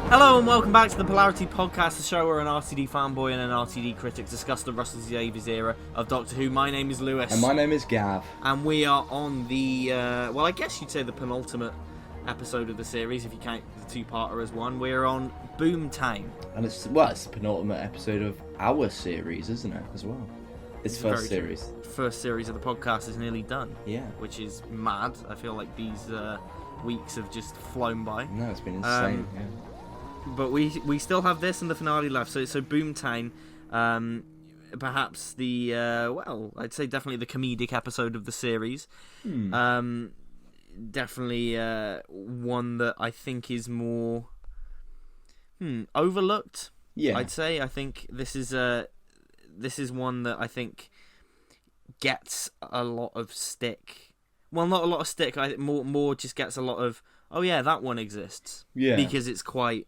Hello and welcome back to the Polarity podcast, the show where an RTD fanboy and an RTD critic discuss the Russell T Davies era of Doctor Who. My name is Lewis. And my name is Gav. And we are on the, well, I guess you'd say the penultimate episode of the series, if you count the two-parter as one. We're on Boomtown. And it's the penultimate episode of our series, isn't it, as well? This first series. First series of the podcast is nearly done. Yeah. Which is mad. I feel like these weeks have just flown by. No, it's been insane, yeah. But we still have this and the finale left. So Boomtown, perhaps the I'd say definitely the comedic episode of the series. Definitely one that I think is more overlooked. Yeah, I'd say. I think this is one that I think gets a lot of stick. Well, not a lot of stick. I think more just gets a lot of, oh yeah, that one exists. Yeah, because it's quite.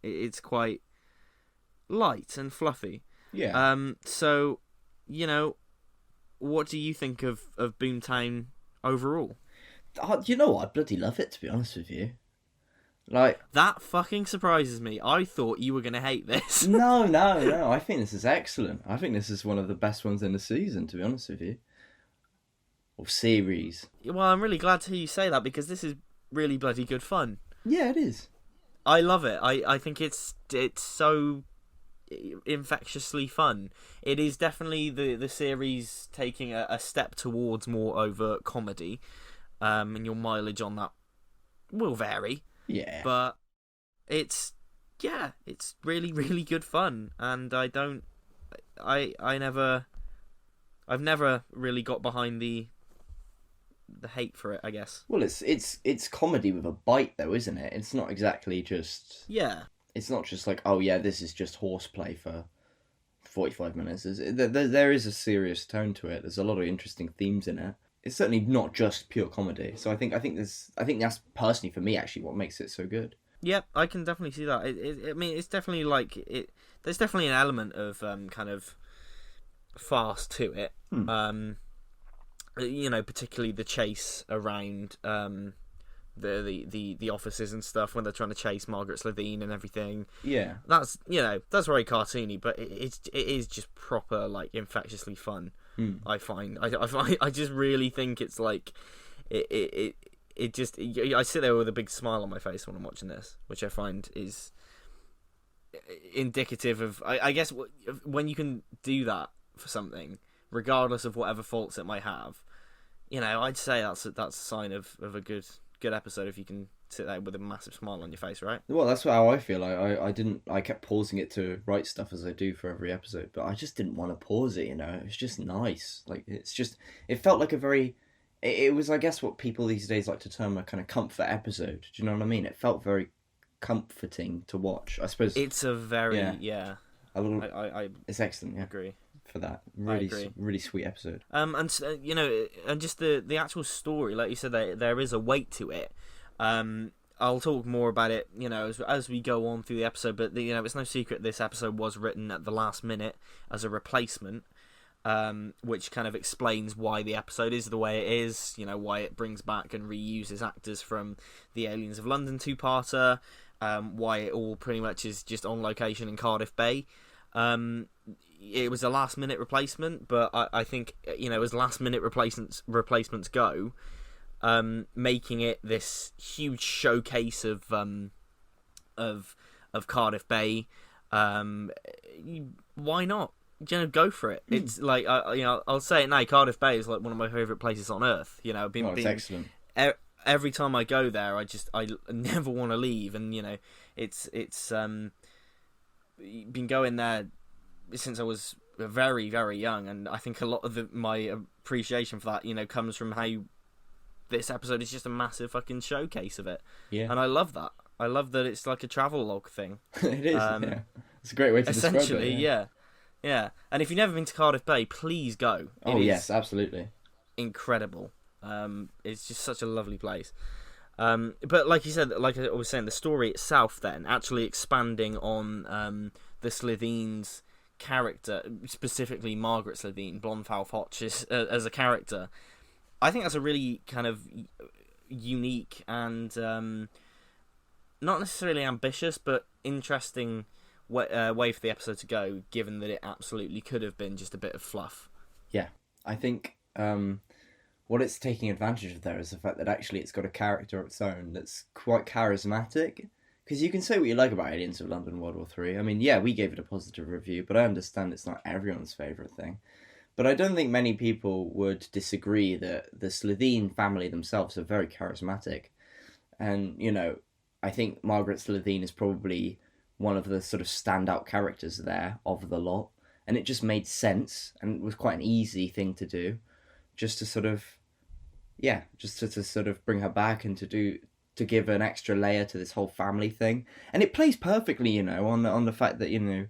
It's quite light and fluffy. Yeah. So, what do you think of Boomtown overall? You know what? I bloody love it, to be honest with you. Like, that fucking surprises me. I thought you were going to hate this. No. I think this is excellent. I think this is one of the best ones in the season, to be honest with you. Or series. Well, I'm really glad to hear you say that, because this is really bloody good fun. Yeah, it is. I love it. I think it's so infectiously fun. It is definitely the series taking a step towards more overt comedy, and your mileage on that will vary. Yeah, but it's really, really good fun, and I've never really got behind the hate for it, I guess. Well, it's comedy with a bite, though, isn't it? It's not exactly just... Yeah. It's not just like, oh yeah, this is just horseplay for 45 minutes. There is a serious tone to it. There's a lot of interesting themes in it. It's certainly not just pure comedy. So I think that's personally for me actually what makes it so good. Yep, I can definitely see that. I mean, it's definitely like it. There's definitely an element of kind of farce to it. Particularly the chase around the offices and stuff when they're trying to chase Margaret Slitheen and everything. Yeah, that's very cartoony, but it is just proper, like, infectiously fun. I find I just really think it's like it just, I sit there with a big smile on my face when I'm watching this, which I find is indicative of, I guess, when you can do that for something, regardless of whatever faults it might have. I'd say that's a sign of a good episode if you can sit there with a massive smile on your face, right? Well, that's how I feel. I kept pausing it to write stuff as I do for every episode, but I just didn't want to pause it. It was just nice. Like, it felt like a very. It was, I guess, what people these days like to term a kind of comfort episode. Do you know what I mean? It felt very comforting to watch. I suppose it's a very it's excellent. Yeah, agree. For that really sweet episode. And just the actual story, like you said, there is a weight to it. I'll talk more about it, as we go on through the episode. But it's no secret this episode was written at the last minute as a replacement, which kind of explains why the episode is the way it is. Why it brings back and reuses actors from the Aliens of London two-parter. Why it all pretty much is just on location in Cardiff Bay. It was a last-minute replacement, but I think, as last-minute replacements go, making it this huge showcase of Cardiff Bay, why not? Go for it. It's like, I'll say it now. Cardiff Bay is like one of my favourite places on earth. It's excellent. Every time I go there, I never want to leave, and it's been going there since I was very, very young, and I think a lot of my appreciation for that, comes from how this episode is just a massive fucking showcase of it. Yeah. And I love that. I love that it's like a travel log thing. It is, yeah. It's a great way to describe it. Essentially, yeah. And if you've never been to Cardiff Bay, please go. Yes, absolutely. Incredible. It's just such a lovely place. But like you said, like I was saying, the story itself then, actually expanding on the Slitheen's character, specifically Margaret Slitheen, Blonfowl Foch, as a character, I think that's a really kind of unique and not necessarily ambitious, but interesting way for the episode to go, given that it absolutely could have been just a bit of fluff. Yeah, I think what it's taking advantage of there is the fact that actually it's got a character of its own that's quite charismatic. Because you can say what you like about Aliens of London World War Three. I mean, yeah, we gave it a positive review, but I understand it's not everyone's favourite thing. But I don't think many people would disagree that the Slitheen family themselves are very charismatic. And, you know, I think Margaret Slitheen is probably one of the sort of standout characters there of the lot. And it just made sense, and it was quite an easy thing to do. Just to sort of, yeah, just to sort of bring her back and to give an extra layer to this whole family thing. And it plays perfectly, you know, on the fact that, you know,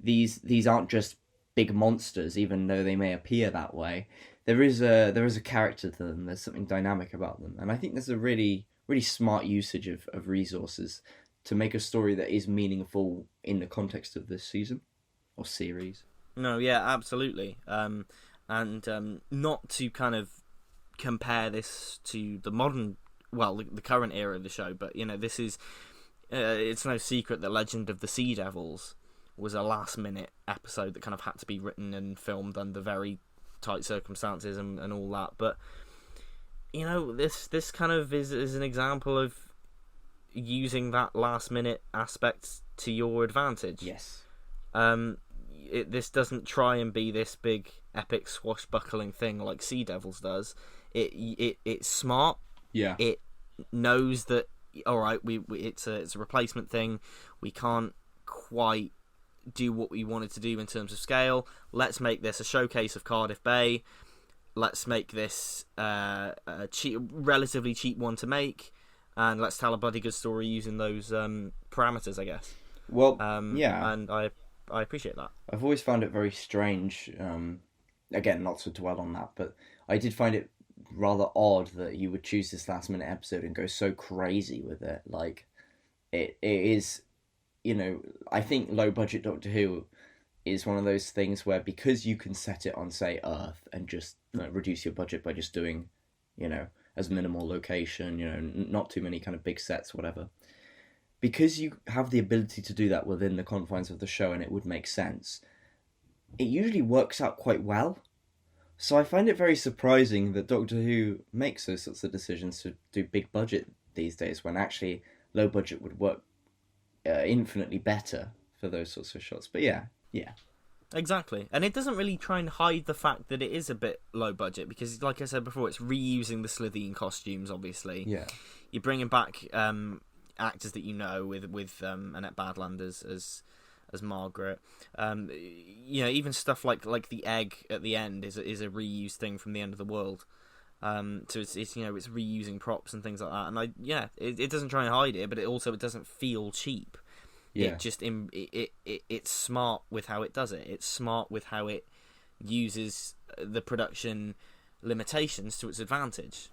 these aren't just big monsters, even though they may appear that way. There is a character to them. There's something dynamic about them, and I think there's a really smart usage of resources to make a story that is meaningful in the context of this season or series. No, yeah, absolutely. And not to kind of compare this to the modern, well, the current era of the show, but you know, this is it's no secret that Legend of the Sea Devils was a last-minute episode that kind of had to be written and filmed under very tight circumstances and all that. But you know, this kind of is an example of using that last-minute aspect to your advantage. Yes. This doesn't try and be this big epic swashbuckling thing like Sea Devils does. It's smart. Yeah. It knows that, all right, it's a replacement thing. We can't quite do what we wanted to do in terms of scale. Let's make this a showcase of Cardiff Bay. Let's make this a relatively cheap one to make, and let's tell a bloody good story using those parameters, I guess. Well, yeah, and I appreciate that. I've always found it very strange. Again, not to dwell on that, but I did find it rather odd that you would choose this last minute episode and go so crazy with it. Like, it is. You know, I think low budget Doctor Who is one of those things where, because you can set it on, say, Earth and just reduce your budget by just doing, you know, as minimal location, you know, not too many kind of big sets, whatever. Because you have the ability to do that within the confines of the show and it would make sense, it usually works out quite well. So I find it very surprising that Doctor Who makes those sorts of decisions to do big budget these days, when actually low budget would work infinitely better for those sorts of shots. But yeah. Exactly. And it doesn't really try and hide the fact that it is a bit low budget, because, like I said before, it's reusing the Slitheen costumes, obviously. Yeah. You're bringing back actors that you know, with Annette Badland as Margaret. You know, even stuff like the egg at the end is a reused thing from the End of the World. So it's you know, it's reusing props and things like that, and it doesn't try and hide it, but it doesn't feel cheap. Yeah. It just it's smart with how it does it. It's smart with how it uses the production limitations to its advantage.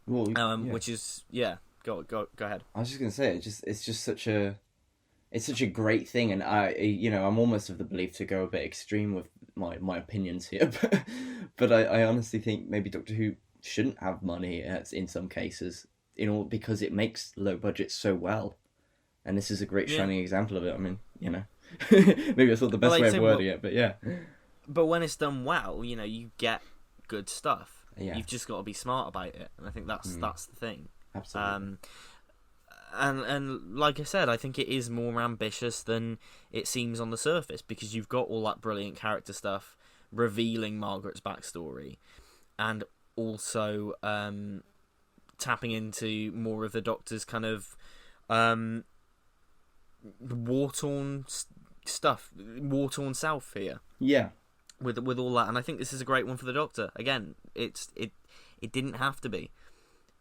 Well, which is go ahead. I was just gonna say it's just such a great thing, and I'm almost of the belief to go a bit extreme with my opinions here, but I honestly think maybe Doctor Who shouldn't have money in some cases, because it makes low budget so well, and this is a great shining example of it. I mean, you know, maybe that's not the best way of wording it, but yeah. But when it's done well, you know, you get good stuff. Yeah. You've just got to be smart about it, and I think that's the thing. Absolutely. And like I said, I think it is more ambitious than it seems on the surface, because you've got all that brilliant character stuff, revealing Margaret's backstory, and also tapping into more of the Doctor's kind of war-torn stuff, war-torn self here. Yeah. With all that, and I think this is a great one for the Doctor. Again, it didn't have to be.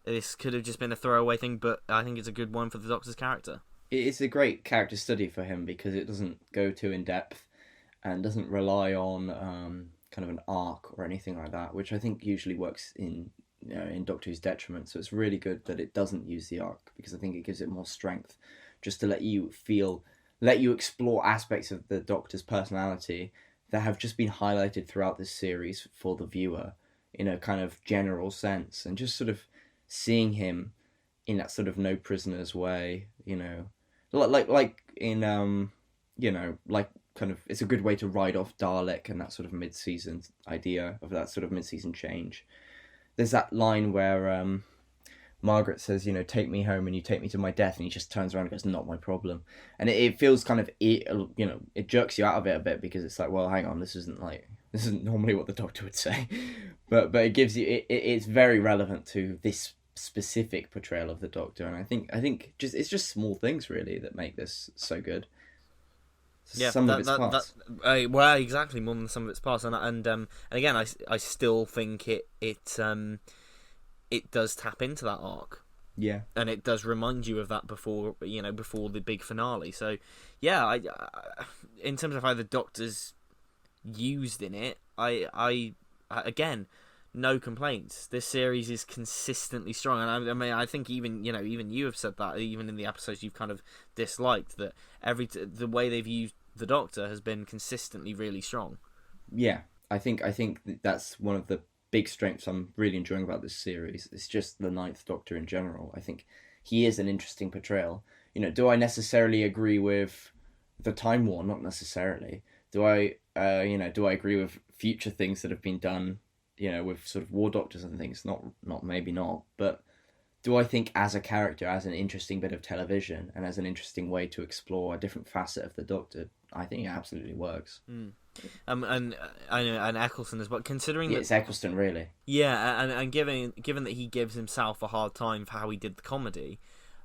This could have just been a throwaway thing, but I think it's a good one for the Doctor's character. It's a great character study for him, because it doesn't go too in depth and doesn't rely on kind of an arc or anything like that, which I think usually works in Doctor Who's detriment. So it's really good that it doesn't use the arc, because I think it gives it more strength, just to let you explore aspects of the Doctor's personality that have just been highlighted throughout this series for the viewer in a kind of general sense, and just sort of seeing him in that sort of no prisoners way, you know, like in you know, like kind of it's a good way to ride off Dalek and that sort of mid-season idea of that sort of mid-season change. There's that line where Margaret says, you know, take me home and you take me to my death, and he just turns around and goes, not my problem. And it feels kind of, you know, it jerks you out of it a bit, because it's like, well, hang on, this isn't normally what the Doctor would say. But it gives you, it's very relevant to this specific portrayal of the Doctor, and I think just it's just small things really that make this so good. Yeah, Some of its parts. Well, exactly, more than some of its parts, and again, I still think it does tap into that arc. Yeah, and it does remind you of that before the big finale. So, yeah, I in terms of how the Doctor's used in it, I again, no complaints. This series is consistently strong, and I mean, I think even you have said that, even in the episodes you've kind of disliked, that the way they've used the Doctor has been consistently really strong. Yeah, I think that's one of the big strengths I'm really enjoying about this series. It's just the Ninth Doctor in general. I think he is an interesting portrayal. You know, do I necessarily agree with the Time War? Not necessarily. Do I agree with future things that have been done, you know, with sort of war doctors and things? Not maybe not. But do I think as a character, as an interesting bit of television, and as an interesting way to explore a different facet of the Doctor, I think it absolutely works. And Eccleston as well, considering it's Eccleston really. Yeah, and given that he gives himself a hard time for how he did the comedy,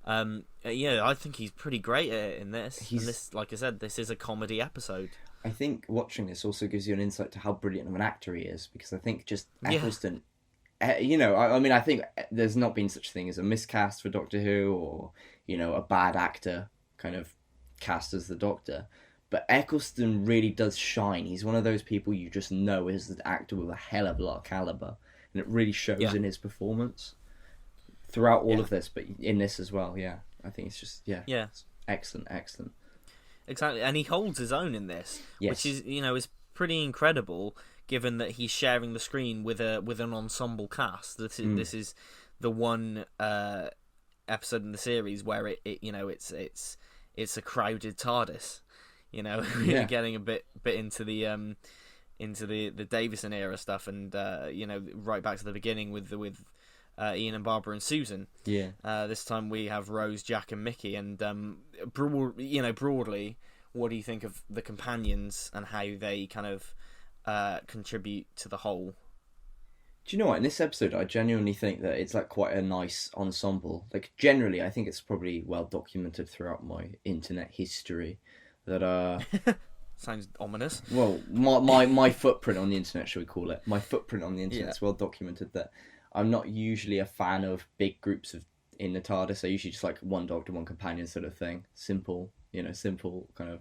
I think he's pretty great at it in this. And this, like I said, this is a comedy episode. I think watching this also gives you an insight to how brilliant of an actor he is, because I think just Eccleston, you know, I mean, I think there's not been such a thing as a miscast for Doctor Who, or, you know, a bad actor kind of cast as the Doctor. But Eccleston really does shine. He's one of those people you just know is an actor with a hell of a lot of caliber, and it really shows in his performance throughout all of this, but in this as well. Yeah, I think it's just it's excellent. Exactly, and he holds his own in this, which is is pretty incredible, given that he's sharing the screen with an ensemble cast. This is the one episode in the series where it's a crowded TARDIS. You know, getting a bit into the Davison era stuff, and right back to the beginning with Ian and Barbara and Susan. Yeah. This time we have Rose, Jack, and Mickey, and broadly, what do you think of the companions and how they kind of contribute to the whole? Do you know what? In this episode, I genuinely think that it's like quite a nice ensemble. Like generally, I think it's probably well documented throughout my internet history. That sounds ominous. Well, my footprint on the internet, shall we call it? My footprint on the internet is well documented that I'm not usually a fan of big groups in the TARDIS. I usually just like one Doctor, one companion sort of thing. Simple kind of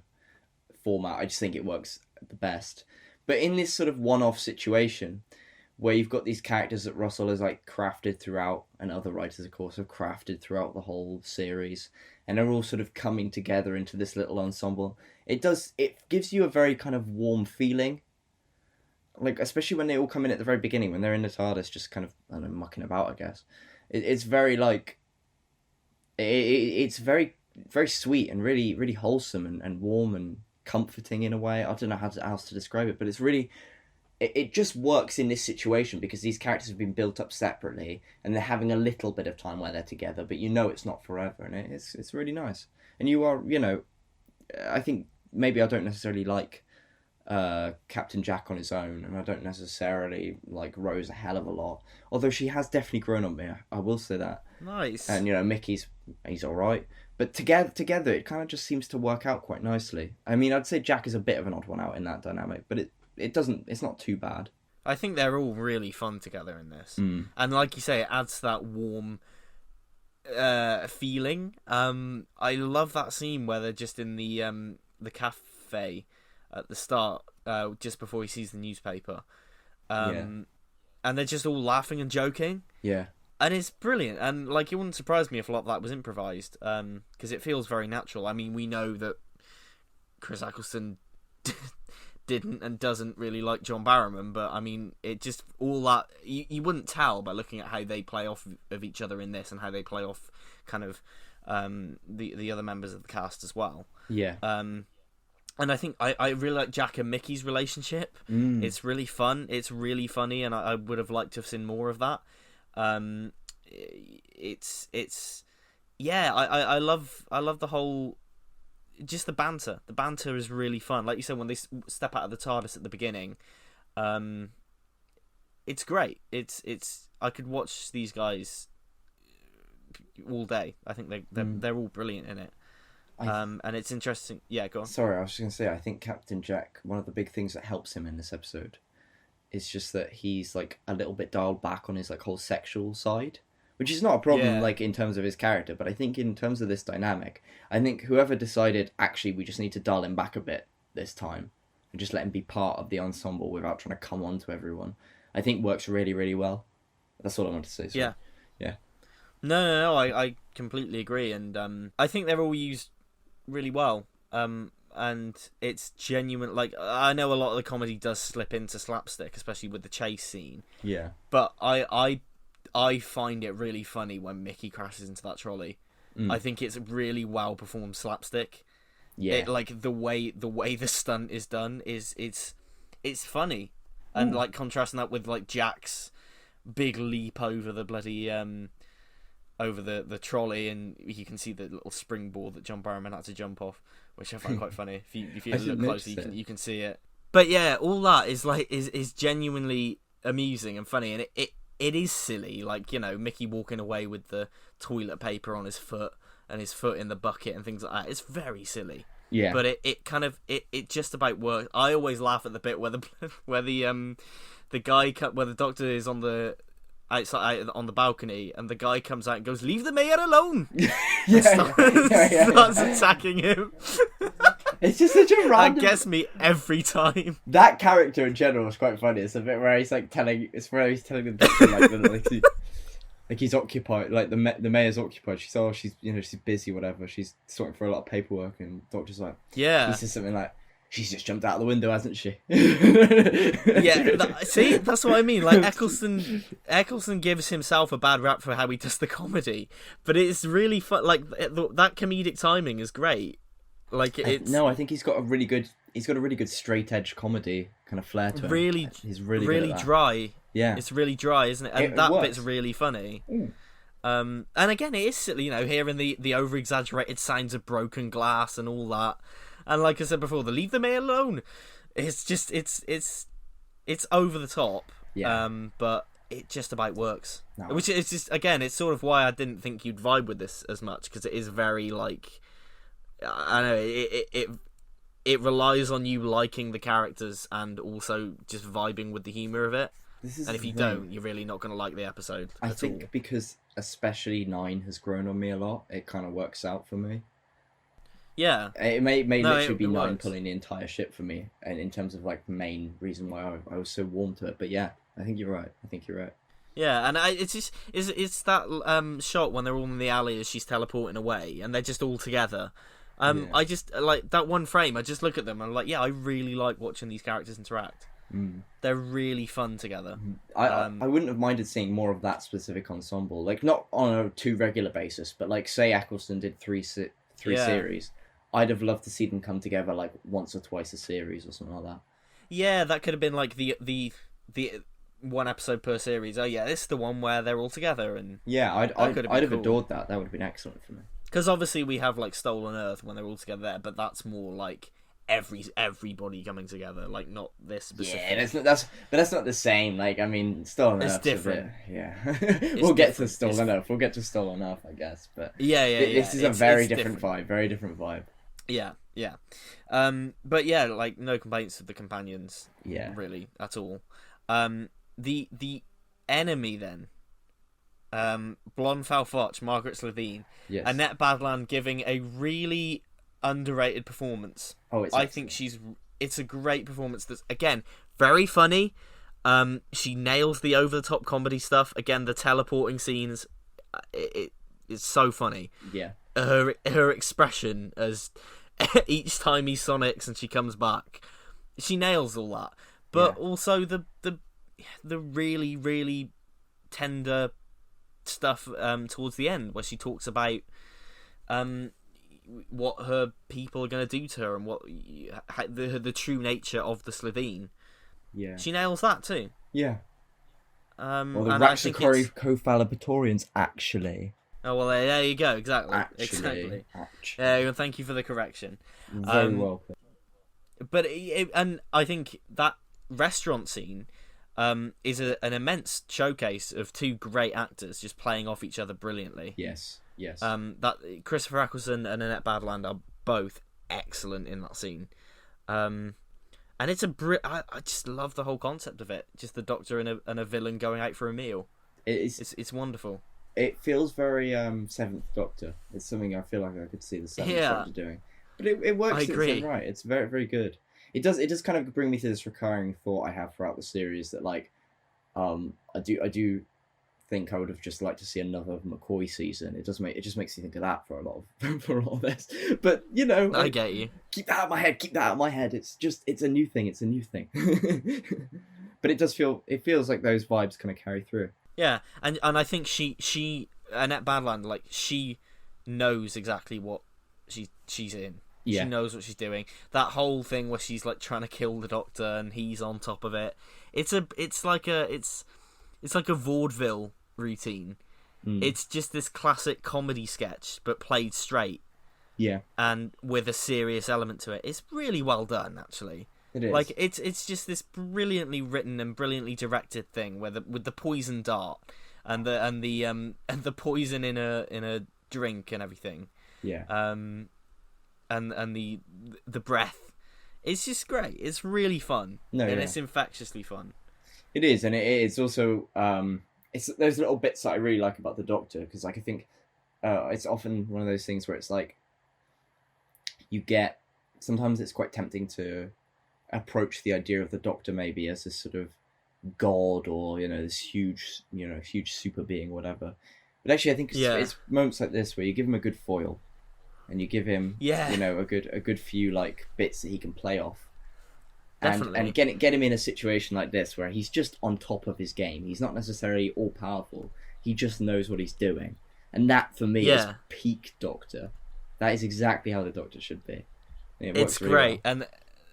format. I just think it works the best. But in this sort of one-off situation, where you've got these characters that Russell has like crafted throughout, and other writers, of course, have crafted throughout the whole series, and they're all sort of coming together into this little ensemble. It gives you a very kind of warm feeling. Like, especially when they all come in at the very beginning, when they're in the TARDIS, just kind of, I don't know, mucking about, I guess. It's very, like... It's very, very sweet and really, really wholesome and warm and comforting in a way. I don't know how else to describe it, but it's really... It just works in this situation because these characters have been built up separately, and they're having a little bit of time where they're together, but you know it's not forever, and it's really nice. And you are, I think maybe I don't necessarily like Captain Jack on his own, and I don't necessarily like Rose a hell of a lot, although she has definitely grown on me, I will say that. Nice. And he's alright, but together it kind of just seems to work out quite nicely. I mean, I'd say Jack is a bit of an odd one out in that dynamic, but it's not too bad. I think they're all really fun together in this. And like you say, it adds to that warm feeling. I love that scene where they're just in the cafe at the start, just before he sees the newspaper. And they're just all laughing and joking. Yeah. And it's brilliant. And like, it wouldn't surprise me if a lot of that was improvised, because it feels very natural. I mean, we know that Chris Eccleston didn't and doesn't really like John Barrowman, but I mean, it just, all that, you wouldn't tell by looking at how they play off of each other in this, and how they play off kind of the other members of the cast as well. Yeah. And I think I really like Jack and Mickey's relationship. It's really fun. It's really funny, and I would have liked to have seen more of that. I love the whole, just the banter. The banter is really fun. Like you said, when they step out of the TARDIS at the beginning, it's great. It's I could watch these guys all day. I think they're all brilliant in it. And it's interesting. Yeah, go on. Sorry, I was just going to say, I think Captain Jack, one of the big things that helps him in this episode is just that he's, like, a little bit dialed back on his, like, whole sexual side, which is not a problem, like, in terms of his character, but I think in terms of this dynamic, I think whoever decided, actually, we just need to dial him back a bit this time and just let him be part of the ensemble without trying to come on to everyone, I think works really, really well. That's all I want to say. Yeah. Yeah. No, I completely agree, and I think they're all used really well, and it's genuine. Like, I know a lot of the comedy does slip into slapstick, especially with the chase scene, but I find it really funny when Mickey crashes into that trolley. I think it's really well performed slapstick. Like the way the stunt is done it's funny, and like contrasting that with like Jack's big leap over the bloody over the trolley, and you can see the little springboard that John Barrowman had to jump off, which I find quite funny. If you look closely, you can see it. But yeah, all that is genuinely amusing and funny, and it is silly. Like, you know, Mickey walking away with the toilet paper on his foot and his foot in the bucket and things like that. It's very silly. Yeah. But it just about works. I always laugh at the bit where the guy where the Doctor is on the outside on the balcony, and the guy comes out and goes, "Leave the mayor alone." Starts attacking him. It's just such a random... That gets me every time. That character in general is quite funny. It's a bit where he's like telling the Doctor like he's occupied, like the mayor's occupied. She's busy, whatever. She's sorting for a lot of paperwork, and the Doctor's like, he says something like, "She's just jumped out of the window, hasn't she?" See, that's what I mean. Like, Eccleston gives himself a bad rap for how he does the comedy, but it's really fun. Like, that comedic timing is great. Like, it's I think he's got a really good straight edge comedy kind of flair to him. He's really dry. Yeah, it's really dry, isn't it? And that works. bit's really funny. And again, it is silly, you know, hearing the over exaggerated sounds of broken glass and all that. And like I said before, the leave the mayor alone. It's just it's over the top. Yeah. But it just about works. No. Which is just, again, it's sort of why I didn't think you'd vibe with this as much, because it is very, like, I know it relies on you liking the characters and also just vibing with the humour of it. And if you don't, you're really not going to like the episode. I think because especially 9 has grown on me a lot, it kind of works out for me. Yeah, it may literally be 9 pulling the entire ship for me, and in terms of like the main reason why I was so warm to it. But yeah, I think you're right. Yeah, and it's that shot when they're all in the alley as she's teleporting away, and they're just all together. I just like that one frame. I just look at them and I'm like, yeah, I really like watching these characters interact. They're really fun together. I wouldn't have minded seeing more of that specific ensemble, like not on a too regular basis, but like say Eccleston did three series. I'd have loved to see them come together like once or twice a series or something like that. Yeah, that could have been like the one episode per series. Oh yeah, this is the one where they're all together, and yeah, I'd have adored that. That would have been excellent for me. Because obviously we have like Stolen Earth when they're all together there, but that's more like everybody coming together, like not this specific. Yeah, that's not the same. Like, I mean, Stolen Earth. It's different. We'll get to Stolen Earth. We'll get to Stolen Earth, I guess. But this is a very different vibe. Very different vibe. Yeah. But yeah, like no complaints with the companions. Yeah. Really, at all. The enemy then. Blonde Foch, Margaret Slitheen. Yes. Annette Badland giving a really underrated performance. I think it's a great performance. That's, again, very funny. She nails the over the top comedy stuff. Again, the teleporting scenes, it's so funny. Yeah. Her expression as each time he sonics and she comes back, she nails all that. But also the really, really tender stuff towards the end, where she talks about what her people are going to do to her and what the true nature of the Slitheen. Yeah. She nails that too. Yeah. Well, the Raxacoricophalabatorians, actually. Oh, well, there you go. Exactly. Actually. Thank you for the correction. Very welcome. But and I think that restaurant scene is an immense showcase of two great actors just playing off each other brilliantly. Yes. That Christopher Eccleston and Annette Badland are both excellent in that scene. And it's I just love the whole concept of it. Just the Doctor and a villain going out for a meal. It's wonderful. It feels very Seventh Doctor. It's something I feel like I could see the Seventh Doctor doing. But it works in its own right. It's very, very good. It does kind of bring me to this recurring thought I have throughout the series that like I do think I would have just liked to see another McCoy season. It just makes you think of that for a lot of this. But like, I get you. Keep that out of my head. It's a new thing. But it feels like those vibes kind of carry through. Yeah, and I think she Annette Badland, like, she knows exactly what she's in. Yeah. She knows what she's doing. That whole thing where she's like trying to kill the Doctor and he's on top of it. It's like a vaudeville routine. It's just this classic comedy sketch but played straight. Yeah. And with a serious element to it. It's really well done, actually. It is. Like it's just this brilliantly written and brilliantly directed thing with the poison dart and the poison in a drink and everything. Yeah. And the breath. It's just great. It's really fun. It's infectiously fun. It is, and it's also it's those little bits that I really like about the Doctor, because like I think it's often one of those things where it's like sometimes it's quite tempting to approach the idea of the Doctor maybe as this sort of god or this huge super being, whatever. But actually, I think it's moments like this where you give him a good foil, and you give him a good few like bits that he can play off, and get him in a situation like this where he's just on top of his game. He's not necessarily all powerful. He just knows what he's doing, and that for me is peak Doctor. That is exactly how the Doctor should be. It's really great, well.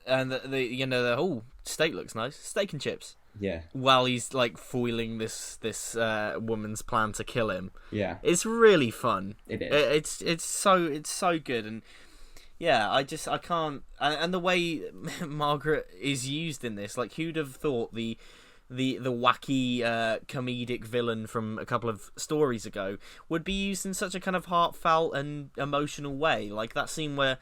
And the steak looks nice. Steak and chips. Yeah. While he's like foiling this woman's plan to kill him. Yeah. It's really fun. It is. It's so good, and I can't. And the way Margaret is used in this, like, who'd have thought the wacky comedic villain from a couple of stories ago would be used in such a kind of heartfelt and emotional way, like that scene where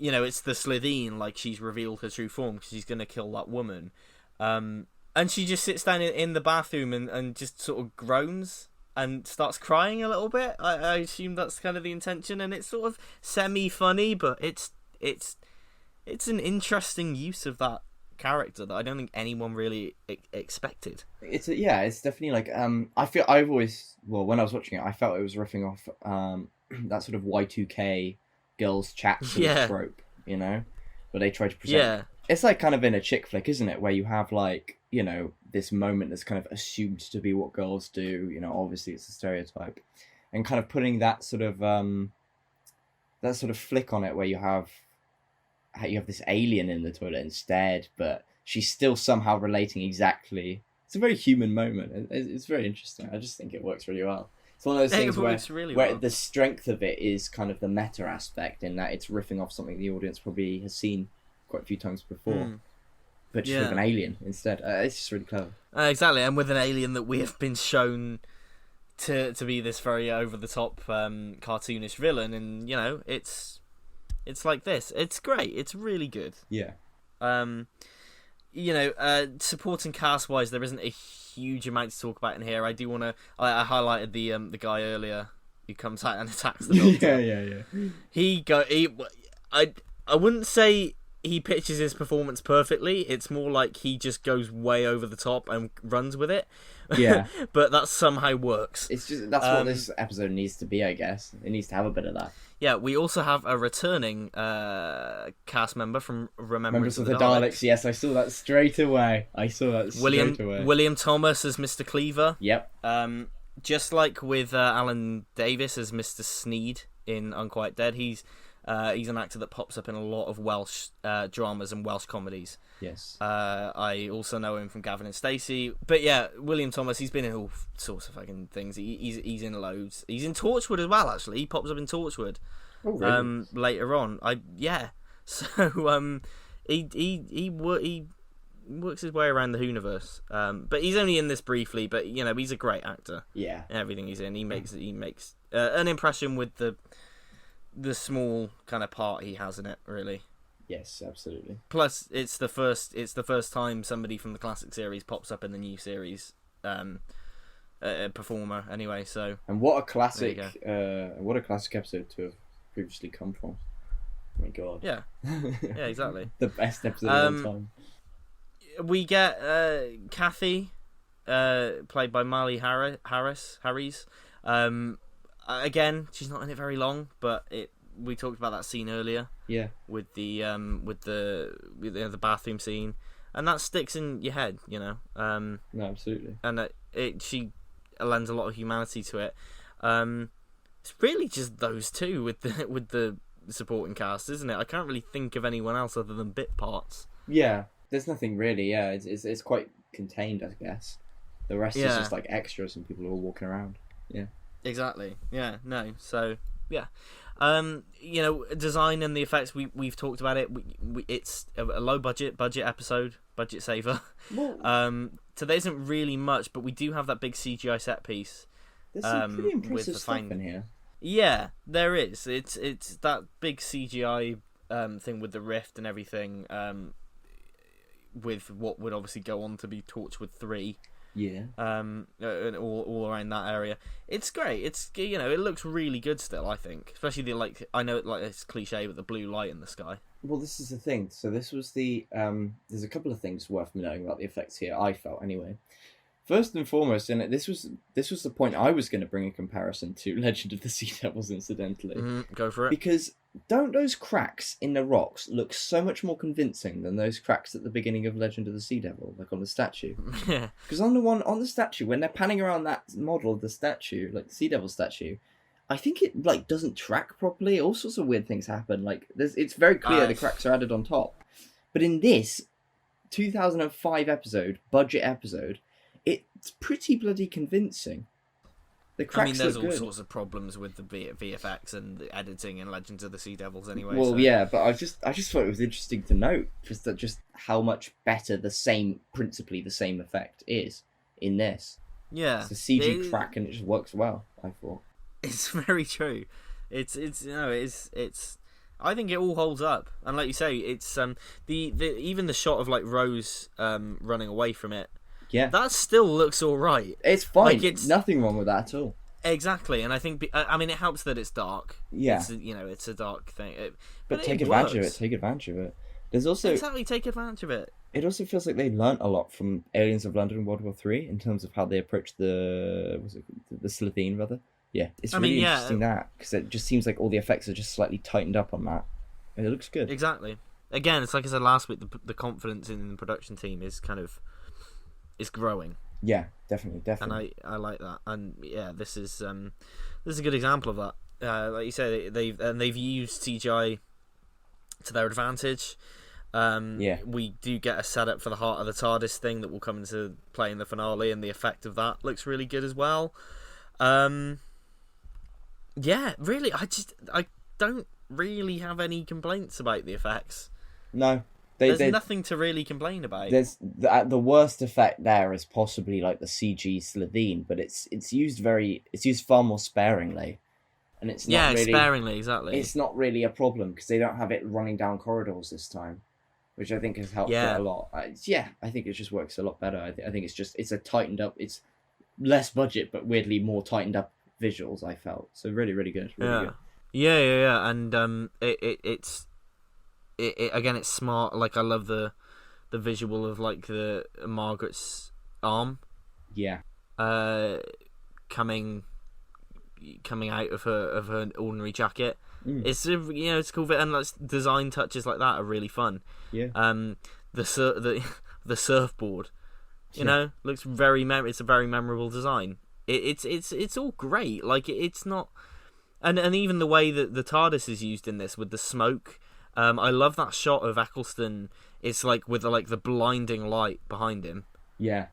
it's the Slitheen, like, she's revealed her true form because she's going to kill that woman. And she just sits down in the bathroom and just sort of groans and starts crying a little bit. I assume that's kind of the intention, and it's sort of semi-funny, but it's an interesting use of that character that I don't think anyone really expected. It's definitely like when I was watching it, I felt it was riffing off that sort of Y2K girls chat sort of trope, where they try to present. Yeah. It's like kind of in a chick flick, isn't it? Where you have like, this moment that's kind of assumed to be what girls do. Obviously it's a stereotype, and kind of putting that sort of flick on it, where you have this alien in the toilet instead, but she's still somehow relating exactly. It's a very human moment. It's very interesting. I just think it works really well. It's one of those things where the strength of it is kind of the meta aspect, in that it's riffing off something the audience probably has seen quite a few times before, but just with an alien instead. It's just really clever. Exactly, and with an alien that we have been shown to be this very over the top cartoonish villain, and it's like this. It's great. It's really good. Yeah. Supporting cast wise, there isn't a huge amount to talk about in here. I do want to. I highlighted the guy earlier who comes out and attacks the Doctor. I wouldn't say he pitches his performance perfectly. It's more like he just goes way over the top and runs with it. Yeah. But that somehow works. It's just that's what this episode needs to be, I guess. It needs to have a bit of that. Yeah, we also have a returning cast member from Remembrance of the Daleks. Yes, I saw that straight away. William Thomas as Mr. Cleaver. Yep. Just like with Alan Davis as Mr. Sneed in Unquiet Dead. He's an actor that pops up in a lot of Welsh dramas and Welsh comedies. Yes. I also know him from Gavin and Stacey. But yeah, William Thomas, he's been in all sorts of fucking things. He's in loads. He's in Torchwood as well, actually. He pops up in Torchwood. Oh, really? Later on. So he works his way around the Whoniverse. But he's only in this briefly, but you know, he's a great actor. Yeah. Everything he's in, he makes an impression with the small kind of part he has in it, really. Yes, absolutely. Plus, it's the first time somebody from the classic series pops up in the new series, a performer anyway. So, and what a classic episode to have previously come from. Oh my god. Yeah, yeah, exactly. The best episode of all time. We get Kathy, played by Marley Harris. Again, she's not in it very long, but we talked about that scene earlier. Yeah. With the bathroom scene, and that sticks in your head, you know. No, absolutely. And she lends a lot of humanity to it. It's really just those two with the supporting cast, isn't it? I can't really think of anyone else other than bit parts. Yeah, there's nothing really. Yeah, it's quite contained, I guess. The rest is just like extras and people are all walking around. Yeah. Exactly. Yeah. No. So yeah. You know, design and the effects. We've talked about it. It's a low budget episode, budget saver. Well, so there isn't really much, but we do have that big CGI set piece. There's some pretty impressive with stuff in here. Yeah, there is. It's that big CGI thing with the rift and everything. With what would obviously go on to be Torchwood 3. Yeah. And all around that area. It's great. It's, you know, it looks really good still, I think. Especially I know it's cliche with the blue light in the sky. Well, this is the thing. So this was there's a couple of things worth noting about the effects here, I felt anyway. First and foremost, and this was the point I was going to bring a comparison to Legend of the Sea Devils, incidentally. Go for it. Because don't those cracks in the rocks look so much more convincing than those cracks at the beginning of Legend of the Sea Devil, like on the statue? Yeah. Because on the statue, when they're panning around that model of the statue, like the Sea Devil statue, I think it like doesn't track properly. All sorts of weird things happen. Like it's very clear the cracks are added on top. But in this 2005 budget episode, it's pretty bloody convincing. The cracks there's look all good. Sorts of problems with the VFX and the editing in Legends of the Sea Devils anyway. Well, so. yeah, but I just thought it was interesting to note just how much better principally the same effect is in this. Yeah, it's a CG crack and it just works well, I thought. It's very true. It's I think it all holds up, and like you say, it's the even the shot of like Rose running away from it. Yeah, that still looks all right. It's fine. Like, it's nothing wrong with that at all. Exactly, and I think it helps that it's dark. Yeah, it's a dark thing. But take advantage of it. Take advantage of it. There's also take advantage of it. It also feels like they learnt a lot from Aliens of London World War III in terms of how they approached the Slitheen rather. Yeah, it's really interesting that because it just seems like all the effects are just slightly tightened up on that, and it looks good. Exactly. Again, it's like I said last week. The confidence in the production team is growing. Yeah, definitely. And I like that. And yeah, this is a good example of that. Like you say, they've used CGI to their advantage. We do get a setup for the Heart of the TARDIS thing that will come into play in the finale, and the effect of that looks really good as well. Yeah, really, I don't really have any complaints about the effects. No. There's nothing to really complain about. There's the worst effect there is possibly like the CG Slitheen, but it's used far more sparingly, and it's not really sparingly, exactly. It's not really a problem because they don't have it running down corridors this time, which I think has helped it a lot. I think it just works a lot better. I think it's a tightened up, it's less budget but weirdly more tightened up visuals. I felt so really good. Really good. Yeah, and it's. Again, it's smart. Like I love the visual of like the Margaret's arm. Yeah. Coming out of her ordinary jacket. It's it's cool. And like, design touches like that are really fun. Yeah. The surfboard, you know, looks very it's a very memorable design. It's all great. Like it's not. And even the way that the TARDIS is used in this with the smoke, I love that shot of Eccleston. It's like with the blinding light behind him, Yeah.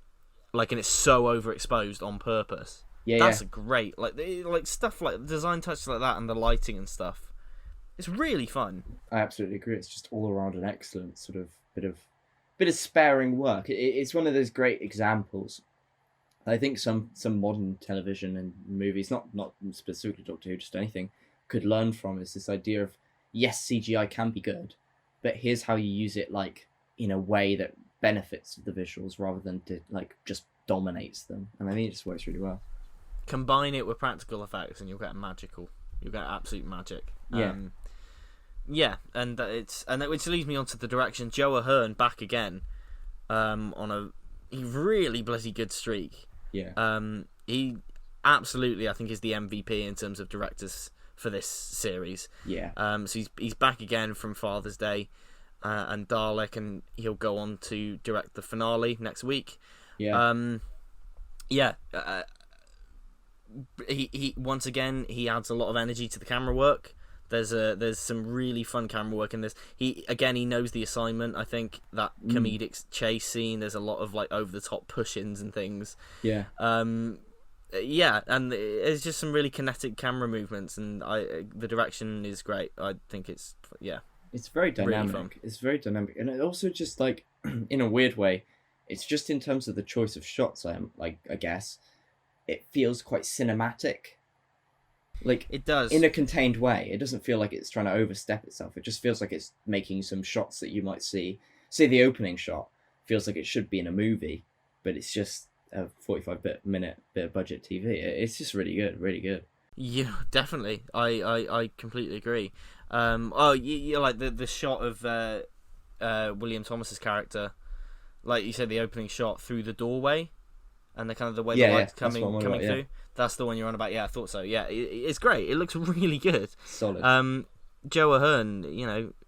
like, and it's so overexposed on purpose. Yeah, That's great. Like stuff like design touches like that and the lighting and stuff. It's really fun. I absolutely agree. It's just all around an excellent sort of bit of sparing work. It's one of those great examples. I think some modern television and movies, not specifically Doctor Who, just anything, could learn from is this idea of, yes, CGI can be good, but here's how you use it, like, in a way that benefits the visuals rather than just dominates them. And I think it just works really well. Combine it with practical effects, and you'll get magical. You'll get absolute magic. Yeah. Which leads me on to the direction. Joe Ahern back again, on a really bloody good streak. Yeah. He absolutely, I think, is the MVP in terms of directors for this series. Yeah. So he's back again from Father's Day, and Dalek, and he'll go on to direct the finale next week. Yeah. He once again, he adds a lot of energy to the camera work. There's some really fun camera work in this. He knows the assignment. I think that comedic chase scene, there's a lot of like over the top push-ins and things. Yeah. And it's just some really kinetic camera movements, and the direction is great. I think it's very dynamic. Really it's very dynamic, and it also just like in a weird way, it's just in terms of the choice of shots. I guess it feels quite cinematic. Like, it does in a contained way. It doesn't feel like it's trying to overstep itself. It just feels like it's making some shots that you might see. Say the opening shot feels like it should be in a movie, but it's just a 45-minute bit of budget TV. It's just really good, really good. Yeah, definitely. I completely agree. Like the shot of William Thomas's character, like you said, the opening shot through the doorway, and the kind of the way the light's coming through. Yeah. That's the one you're on about. Yeah, I thought so. Yeah, it's great. It looks really good. Solid. Joe Ahern,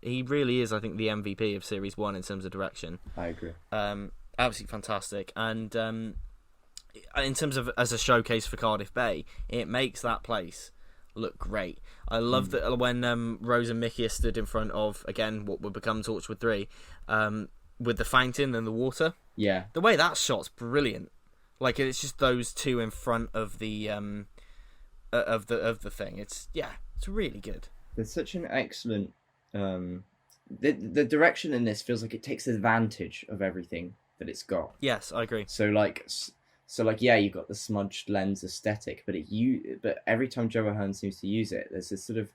he really is, I think, the MVP of Series 1 in terms of direction. I agree. Absolutely fantastic. And in terms of as a showcase for Cardiff Bay, it makes that place look great. I love that when Rose and Mickey are stood in front of, again, what would become Torchwood 3, with the fountain and the water. Yeah. The way that shot's brilliant. Like, it's just those two in front of the of the thing. It's really good. There's such an excellent the direction in this feels like it takes advantage of everything that it's got. Yes, I agree. So yeah, you've got the smudged lens aesthetic, but every time Joe Ahern seems to use it, there's this sort of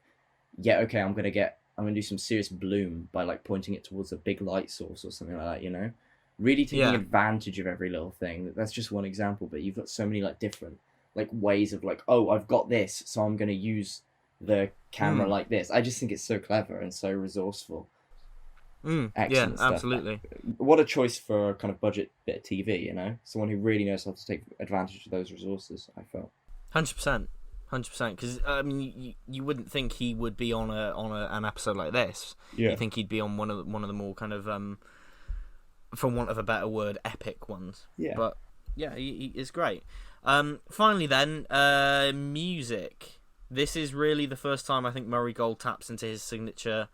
I'm gonna do some serious bloom by like pointing it towards a big light source or something like that, Really taking advantage of every little thing. That's just one example, but you've got so many like different like ways of like, oh, I've got this, so I'm gonna use the camera like this. I just think it's so clever and so resourcul. Excellent stuff. Absolutely. What a choice for a kind of budget bit of TV, someone who really knows how to take advantage of those resources. I felt 100%, because I mean, you wouldn't think he would be on an episode like this. Yeah. You think he'd be on one of the more kind of for want of a better word, epic ones. Yeah. But yeah, he is great. Finally, then, music. This is really the first time I think Murray Gold taps into his signature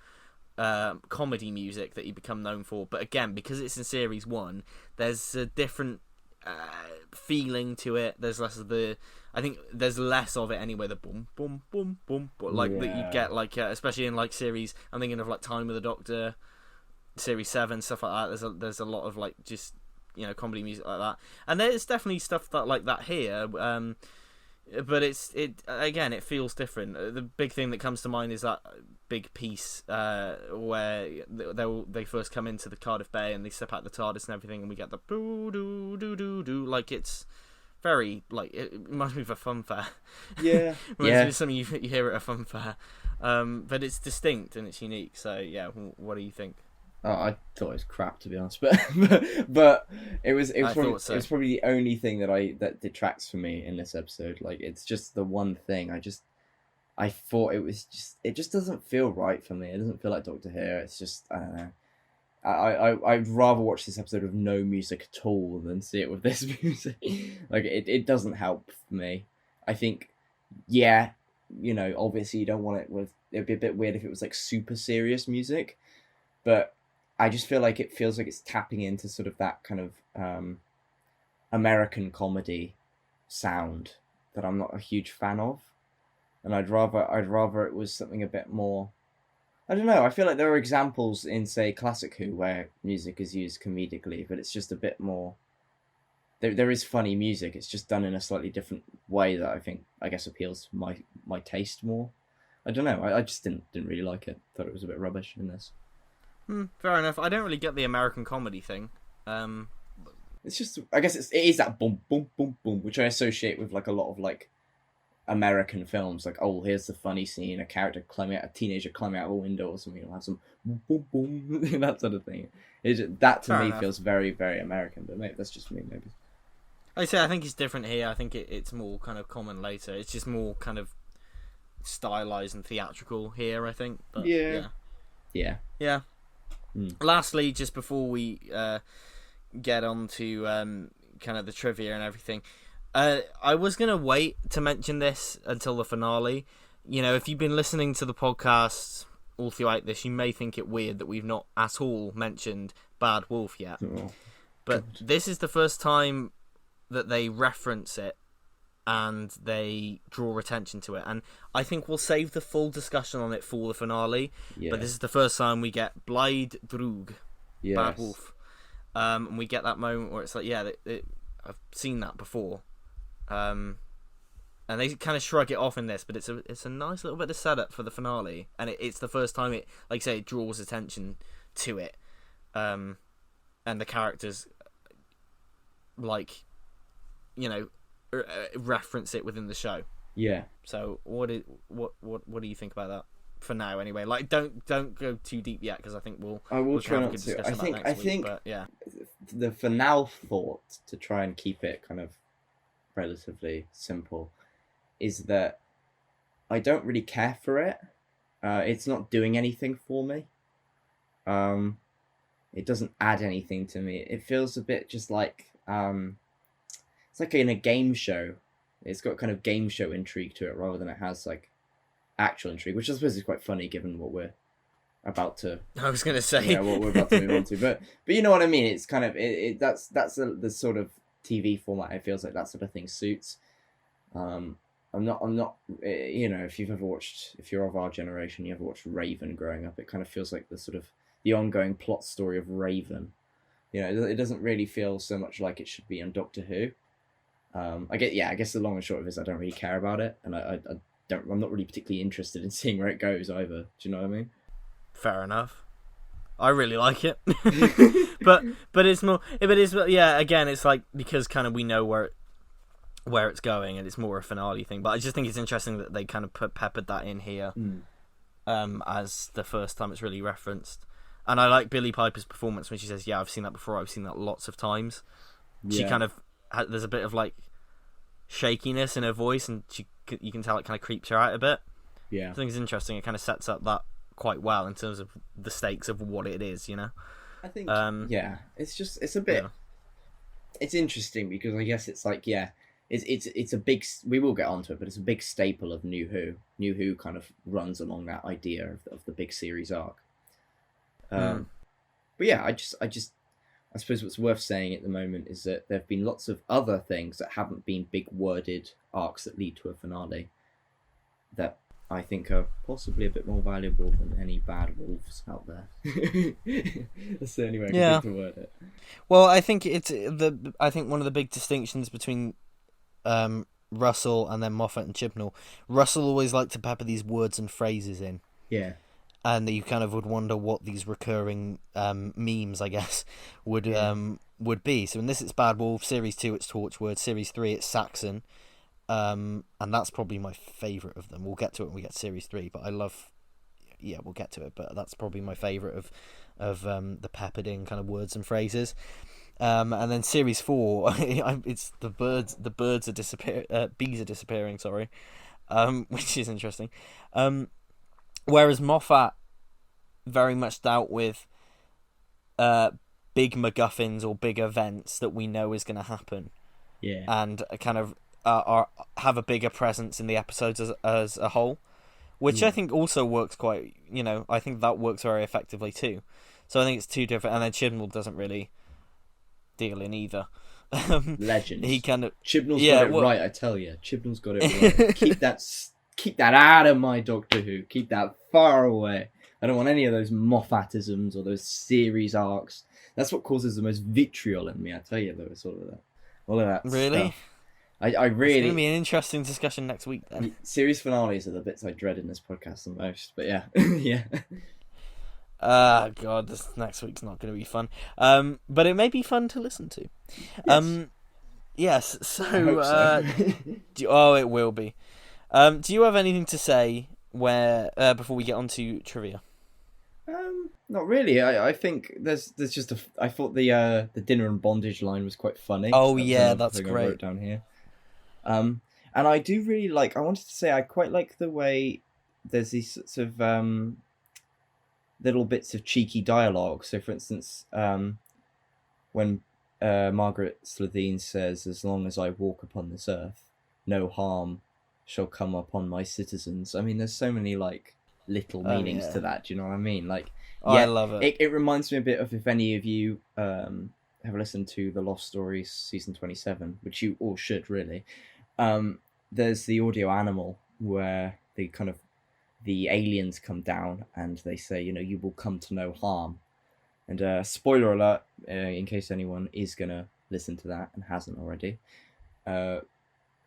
comedy music that he become known for. But again, because it's in Series 1, there's a different feeling to it. There's less of I think there's less of it anyway. The boom, boom, boom, boom, like that you get, like especially in like series. I'm thinking of like Time with the Doctor, Series 7, stuff like that. There's a lot of like just comedy music like that, and there's definitely stuff that like that here. But it feels different. The big thing that comes to mind is that big piece where they first come into the Cardiff Bay and they step out the TARDIS and everything, and we get the boo doo doo doo doo. Like, it's very like, it reminds me of a fun fair. Yeah, reminds me of something you hear at a fun fair. But it's distinct and it's unique. So yeah, what do you think? Oh, I thought it was crap, to be honest, but it was probably the only thing that detracts from me in this episode. Like, it's just the one thing. I thought it just doesn't feel right for me. It doesn't feel like Doctor Who. It's just, I don't know. I'd rather watch this episode with no music at all than see it with this music. Like, it doesn't help for me. I think, obviously you don't want it'd be a bit weird if it was like super serious music, but I just feel like it feels like it's tapping into sort of that kind of American comedy sound that I'm not a huge fan of, and I'd rather it was something a bit more. I don't know. I feel like there are examples in, say, Classic Who where music is used comedically, but it's just a bit more. There is funny music. It's just done in a slightly different way that I guess appeals to my taste more. I don't know. I just didn't really like it. Thought it was a bit rubbish in this. Fair enough. I don't really get the American comedy thing. It's just, I guess it is that boom boom boom boom, which I associate with like a lot of like American films. Like, oh, here's the funny scene: a teenager climbing out of a window or something. It'll have some boom boom boom, that sort of thing. That to Fair me enough. feels very very American, but maybe that's just me. Maybe. Like I say, I think it's different here. I think it's more kind of common later. It's just more kind of stylized and theatrical here, I think. But, Yeah. Lastly, just before we get on to kind of the trivia and everything, I was going to wait to mention this until the finale. If you've been listening to the podcast all throughout this, you may think it weird that we've not at all mentioned Bad Wolf yet. Oh, but this is the first time that they reference it and they draw attention to it. And I think we'll save the full discussion on it for the finale. yeah. But this is the first time we get Blythe Droog, Yes. Bad Wolf. And we get that moment where it's like, I've seen that before. And they kind of shrug it off in this, but it's a nice little bit of setup for the finale. And it's the first time it, like I say, it draws attention to it. And the characters, reference it within the show. Yeah. So what do you think about that for now? Anyway, like don't go too deep yet because I think I will we'll try have a not good to. discussion about I next think week, but yeah. the finale thought, to try and keep it kind of relatively simple, is that I don't really care for it. It's not doing anything for me. It doesn't add anything to me. It feels a bit just like it's like in a game show. It's got kind of game show intrigue to it rather than it has like actual intrigue, which I suppose is quite funny given what we're about to. I was gonna say what we're about to move on to, but you know what I mean. It's kind of that's the sort of TV format. It feels like that sort of thing suits. I'm not. If you're of our generation, you ever watched Raven growing up, it kind of feels like the ongoing plot story of Raven. It doesn't really feel so much like it should be on Doctor Who. I guess the long and short of it is I don't really care about it, and I'm not really particularly interested in seeing where it goes either. Do you know what I mean? fair enough. I really like it, but it's more. But it's again, it's like because kind of we know where it's going, and it's more a finale thing. But I just think it's interesting that they kind of peppered that in here, as the first time it's really referenced. And I like Billie Piper's performance when she says, "Yeah, I've seen that before. I've seen that lots of times." She kind of there's a bit of like shakiness in her voice, and you can tell it kind of creeps her out a bit. Yeah, I think it's interesting. It kind of sets up that quite well in terms of the stakes of what it is. I think it's a bit. It's interesting because I guess it's like it's a big. We will get onto it, but it's a big staple of New Who. New Who kind of runs along that idea of the big series arc. But yeah, I suppose what's worth saying at the moment is that there have been lots of other things that haven't been big worded arcs that lead to a finale that I think are possibly a bit more valuable than any bad wolves out there. That's the only way I can think to word it. Well, I think I think one of the big distinctions between Russell and then Moffat and Chibnall, Russell always liked to pepper these words and phrases in. Yeah. And you kind of would wonder what these recurring memes, I guess, would be. So in this, it's Bad Wolf. Series 2, it's Torchwood. Series 3, it's Saxon. And that's probably my favourite of them. We'll get to it when we get to Series 3, but I love... Yeah, we'll get to it, but that's probably my favourite of the peppered in kind of words and phrases. And then Series 4, it's the birds are disappearing... bees are disappearing, sorry. Which is interesting. Whereas Moffat very much dealt with big MacGuffins or big events that we know is going to happen. Yeah. And kind of have a bigger presence in the episodes as a whole, which I think also works quite. I think that works very effectively too. So I think it's two different, and then Chibnall doesn't really deal in either. Legends. He kind of Chibnall's got it right, I tell you. Chibnall's got it right. Keep that out of my Doctor Who. Keep that far away. I don't want any of those Moffatisms or those series arcs. That's what causes the most vitriol in me, I tell you, though. All of that really. Stuff. I really. It's going to be an interesting discussion next week, then. Series finales are the bits I dread in this podcast the most, but yeah. Yeah. God, this next week's not going to be fun. But it may be fun to listen to. Yes. So. I hope so. It will be. Do you have anything to say before we get on to trivia? Not really. I think there's just I thought the dinner and bondage line was quite funny. Oh yeah, that's great. I wrote down here. And I do really like. I wanted to say I quite like the way there's these sorts of little bits of cheeky dialogue. So, for instance, when Margaret Slitheen says, "As long as I walk upon this earth, no harm shall come upon my citizens." I mean, there's so many like little meanings to that. Do you know what I mean? Like, I love it. It reminds me a bit of, if any of you have listened to the Lost Stories season 27, which you all should really. There's the audio animal where the aliens come down and they say, you will come to no harm. And spoiler alert, in case anyone is gonna listen to that and hasn't already.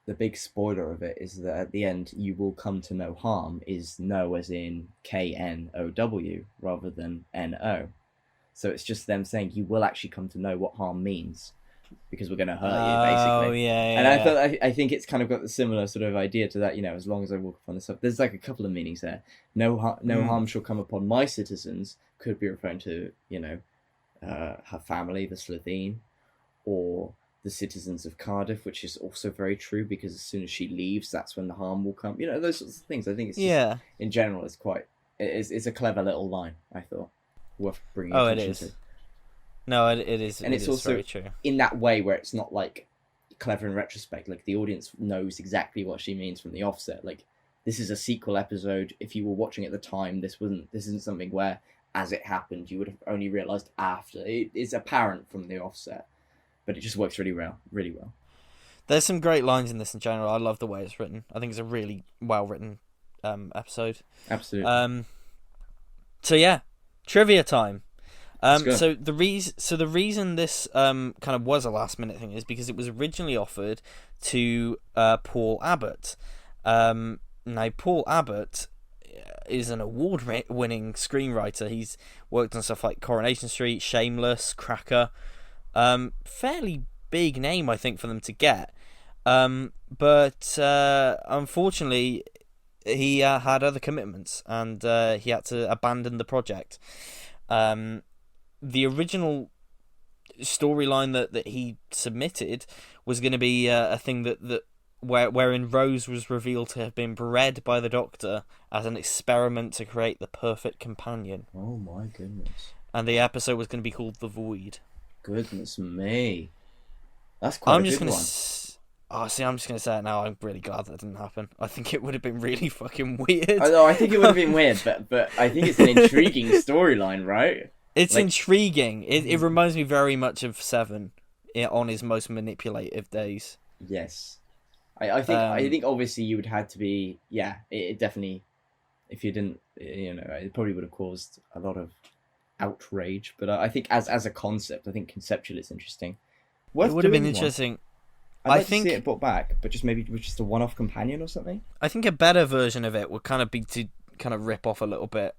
The big spoiler of it is that at the end, "you will come to no harm" is no as in KNOW rather than NO. So it's just them saying you will actually come to know what harm means because we're going to hurt you, basically. Oh, yeah. And I think it's kind of got the similar sort of idea to that, as long as I walk upon this stuff. There's like a couple of meanings there. No harm shall come upon my citizens could be referring to, her family, the Slitheen, or the citizens of Cardiff, which is also very true because as soon as she leaves, that's when the harm will come. Those sorts of things. I think it's just, in general, it's a clever little line, I thought. Worth bringing attention to. No, it is. And it's also very true. In that way where it's not like clever in retrospect. Like the audience knows exactly what she means from the offset. Like this is a sequel episode. If you were watching at the time, this isn't something where as it happened you would have only realised after. It's apparent from the offset. But it just works really well. There's some great lines in this in general. I love the way it's written. I think it's a really well written episode. Absolutely. So yeah, trivia time. So the reason this kind of was a last minute thing is because it was originally offered to Paul Abbott. Now Paul Abbott is an award-winning screenwriter. He's worked on stuff like Coronation Street, Shameless, Cracker. Fairly big name, I think, for them to get. But unfortunately, he had other commitments and he had to abandon the project. The original storyline that he submitted was going to be a thing wherein Rose was revealed to have been bred by the Doctor as an experiment to create the perfect companion. Oh my goodness! And the episode was going to be called The Void. Goodness me, that's quite a good one. I'm just going to say it now. I'm really glad that didn't happen. I think it would have been really fucking weird. I think it would have been weird, but I think it's an intriguing storyline, right? It's intriguing. It reminds me very much of Seven on his most manipulative days. Yes. I think obviously you would have to be, it definitely, if you didn't, it probably would have caused a lot of outrage, but I think as a concept, I think conceptually it's interesting. It would have been interesting. I think to see it brought back, but just maybe with just a one-off companion or something. I think a better version of it would kind of be to kind of rip off a little bit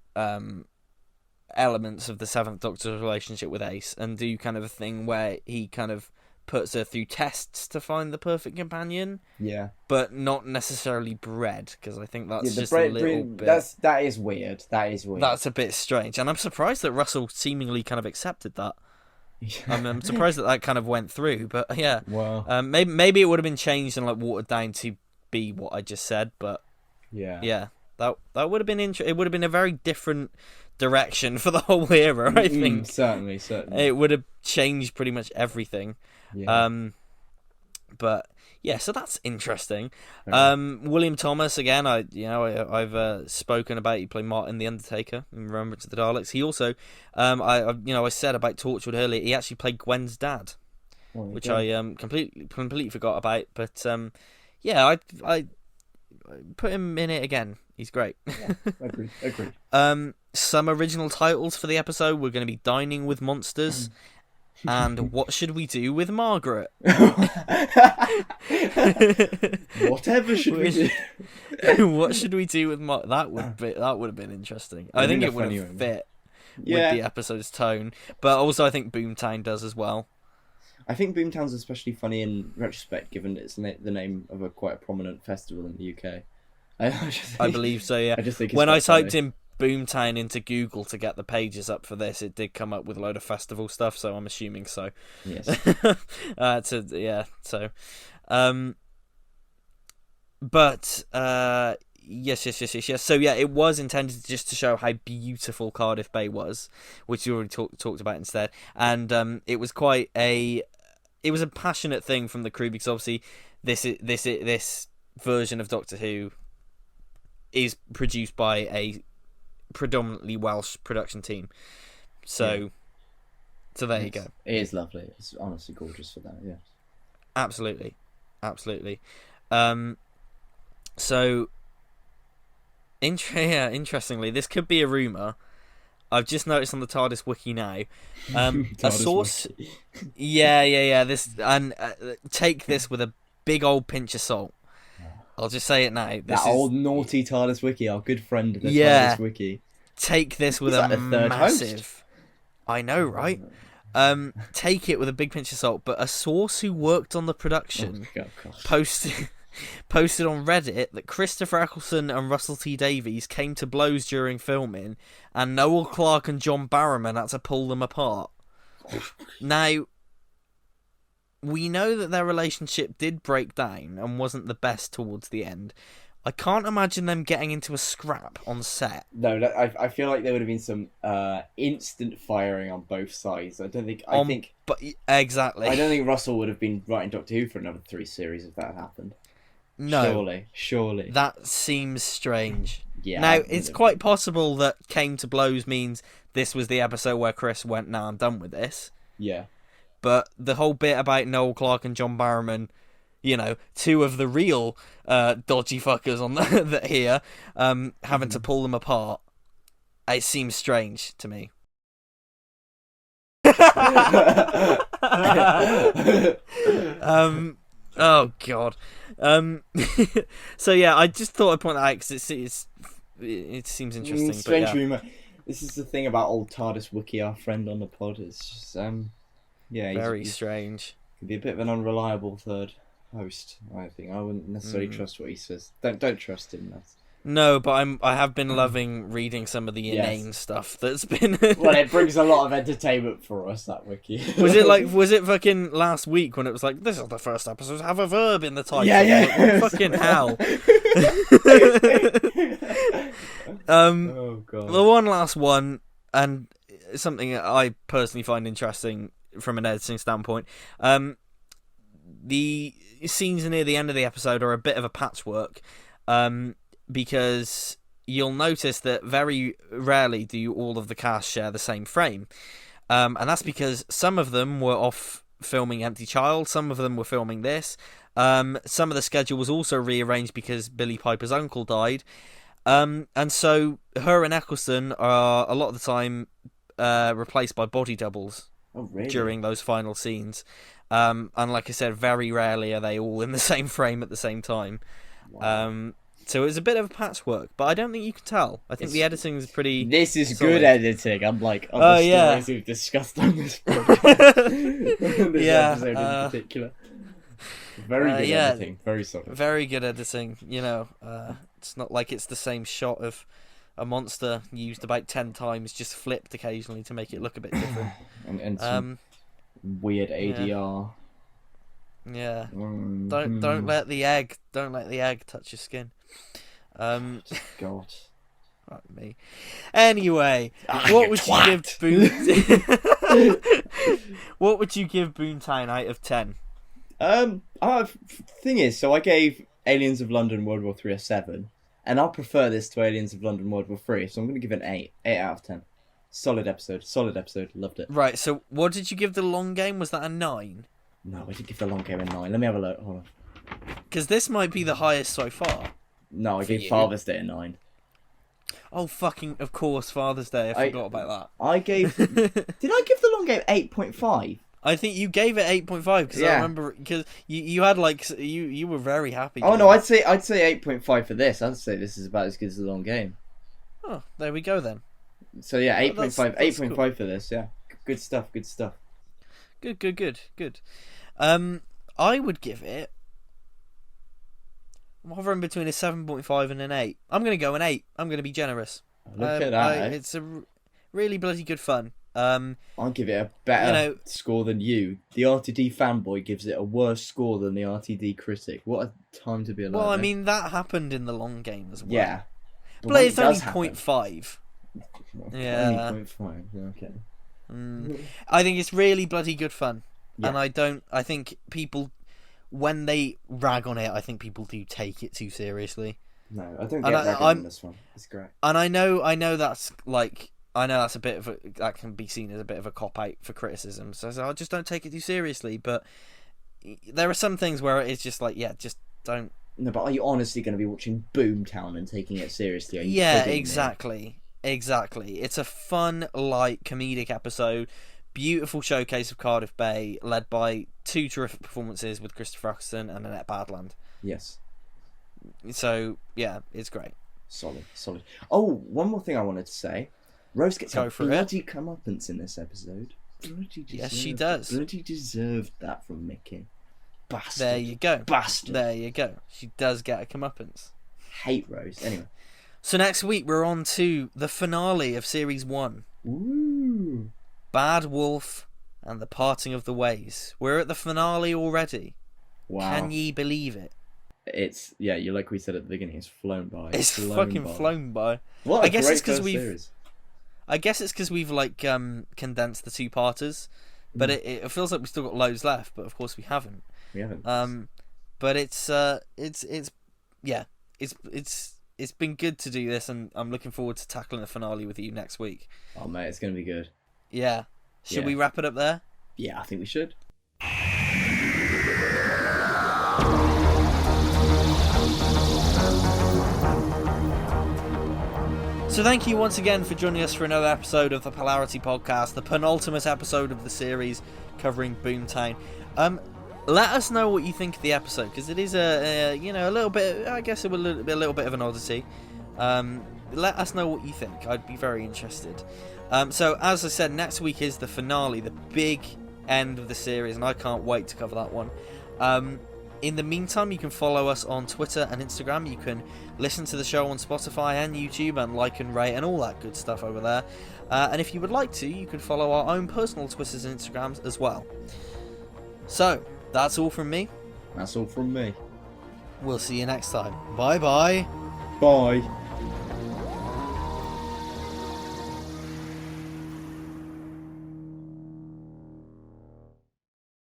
elements of the Seventh Doctor's relationship with Ace and do kind of a thing where he kind of puts her through tests to find the perfect companion. Yeah. But not necessarily bred, because I think that's just a little bit... That is weird. That's a bit strange. And I'm surprised that Russell seemingly kind of accepted that. I'm surprised that kind of went through, but yeah. Wow. Maybe it would have been changed and watered down to be what I just said, but yeah. That would have been it would have been a very different direction for the whole era, I think. Certainly. It would have changed pretty much everything. Yeah. But Yeah, so that's interesting. Okay. William Thomas again. I've spoken about. He played Martin the Undertaker in Remembrance of the Daleks. He also, I said about Torchwood earlier. He actually played Gwen's dad, Well, there you which go. I completely forgot about. But yeah, I put him in it again. He's great. Yeah, agree. Some original titles for the episode were going to be Dining with Monsters and What Should We Do with Margaret? Whatever should we do? What should we do with that would have been interesting. I think Been a it would funny have one. fit with Yeah, the episode's tone, but also I think Boomtown does as well. I think Boomtown's especially funny in retrospect, given it's the name of quite a prominent festival in the UK. I believe so. Yeah. I just think it's When I quite funny. typed in Boomtown into Google to get the pages up for this, it did come up with a load of festival stuff, so I'm assuming so. Yes. So, but yes. So yeah, it was intended just to show how beautiful Cardiff Bay was, which you already talked about instead, and it was it was a passionate thing from the crew because obviously this version of Doctor Who is produced by a predominantly Welsh production team, so there you go. It is lovely. It's honestly gorgeous for that. Yeah. Absolutely. So, interestingly, this could be a rumor. I've just noticed on the TARDIS wiki now. A TARDIS source. wiki. Yeah. This and take this with a big old pinch of salt. I'll just say it now. Old naughty TARDIS wiki, our good friend, the Yeah. TARDIS wiki. Take this with He's like a the third massive. host. I know, right? Take it with a big pinch of salt. But a source who worked on the production Oh, God. posted on Reddit that Christopher Eccleston and Russell T Davies came to blows during filming, and Noel Clarke and John Barrowman had to pull them apart. Now, we know that their relationship did break down and wasn't the best towards the end. I can't imagine them getting into a scrap on set. No, I feel like there would have been some instant firing on both sides. I don't think. Exactly. I don't think Russell would have been writing Doctor Who for another 3 series if that had happened. No. Surely. That seems strange. Yeah. Now, it's quite possible that came to blows means this was the episode where Chris went, "Nah, I'm done with this." Yeah. But the whole bit about Noel Clarke and John Barrowman, two of the real dodgy fuckers on that here, having to pull them apart, it seems strange to me. Oh god. So yeah, I just thought I'd point that out because it seems interesting. Strange but yeah. rumor. This is the thing about old TARDIS wiki, our friend on the pod. It's just Very strange. Could be a bit of an unreliable third host. I think I wouldn't necessarily trust what he says. Don't trust him. No, but I have been loving reading some of the inane stuff that's been. Well, it brings a lot of entertainment for us, that wiki. Was it fucking last week when it was like, this is the first episode to have a verb in the title? Yeah. Like, fucking hell. Oh god. The one last one, and something that I personally find interesting from an editing standpoint. The scenes near the end of the episode are a bit of a patchwork. Because you'll notice that very rarely do all of the cast share the same frame. And that's because some of them were off filming Empty Child, some of them were filming this. Some of the schedule was also rearranged because Billie Piper's uncle died. And so her and Eccleston are a lot of the time replaced by body doubles during those final scenes. And like I said, very rarely are they all in the same frame at the same time. Wow. So it was a bit of a patchwork, but I don't think you can tell. I think the editing is pretty. This is solid. good editing, unlike other stories we've discussed on this podcast. This episode in particular. Very good editing, very solid. Very good editing. It's not like it's the same shot of a monster used about 10 times, just flipped occasionally to make it look a bit different. and some weird ADR. Yeah. Don't let the egg touch your skin. God. Fuck me. Anyway, what would you give Boontown out of 10? Thing is, so I gave Aliens of London World War 3 a 7, and I prefer this to Aliens of London World War 3, so I'm going to give it an 8. 8 out of 10. Solid episode, loved it. Right, so what did you give The Long Game? Was that a 9? No, I did give The Long Game a 9. Let me have a look, hold on. Because this might be the highest so far. No, I gave Father's Day a 9. Oh, fucking, of course, Father's Day. I forgot about that. I gave... Did I give The Long Game 8.5? I think you gave it 8.5 because I remember because you had like you were very happy. Oh no, I'd say 8.5 for this. I'd say this is about as good as The Long Game. Oh, there we go then. So yeah, 8.5, 8.5 cool. for this. Yeah, good stuff. Good. I would give it. I'm hovering between a 7.5 and an 8. I'm going to go an 8. I'm going to be generous. Look at that. It's a really bloody good fun. I'll give it a better score than you. The RTD fanboy gives it a worse score than the RTD critic. What a time to be alive. Well, I mean, that happened in The Long Game as well. Yeah. But it's only 0.5. Yeah. Only 0.5, yeah, okay. I think it's really bloody good fun. Yeah. And I think people, when they rag on it, I think people do take it too seriously. No, I don't get ragging on this one. It's great. And I know that's like... I know that's that can be seen as a bit of a cop-out for criticism, so I just don't take it too seriously, but there are some things where it's just like, yeah, just don't... No, but are you honestly going to be watching Boomtown and taking it seriously? Are you kidding exactly. Exactly. It's a fun, light, comedic episode, beautiful showcase of Cardiff Bay, led by 2 terrific performances with Christopher Eccleston and Annette Badland. Yes. So, yeah, it's great. Solid. Oh, one more thing I wanted to say. Rose gets a bloody comeuppance in this episode. Yes, she does. Bloody deserved that from Mickey. Bastard. There you go. Bastard. There you go. She does get a comeuppance. Hate Rose. Anyway. So next week we're on to the finale of Series 1. Ooh. Bad Wolf and the Parting of the Ways. We're at the finale already. Wow. Can ye believe it? It's, yeah, you like we said at the beginning, it's flown by. It's flown by. What a great first series. I guess it's because we've like condensed the 2-parters, but it feels like we've still got loads left. But of course we haven't. But it's been good to do this, and I'm looking forward to tackling the finale with you next week. Oh mate, it's gonna be good. Yeah. Should we wrap it up there? Yeah, I think we should. So thank you once again for joining us for another episode of the Polarity Podcast, the penultimate episode of the series covering Boomtown. Let us know what you think of the episode, because it is a little bit, I guess, a little bit of an oddity. Let us know what you think. I'd be very interested. So as I said, next week is the finale, the big end of the series, and I can't wait to cover that one. In the meantime, you can follow us on Twitter and Instagram. You can listen to the show on Spotify and YouTube and like and rate and all that good stuff over there. And if you would like to, you can follow our own personal Twitters and Instagrams as well. So, that's all from me. That's all from me. We'll see you next time. Bye-bye. Bye.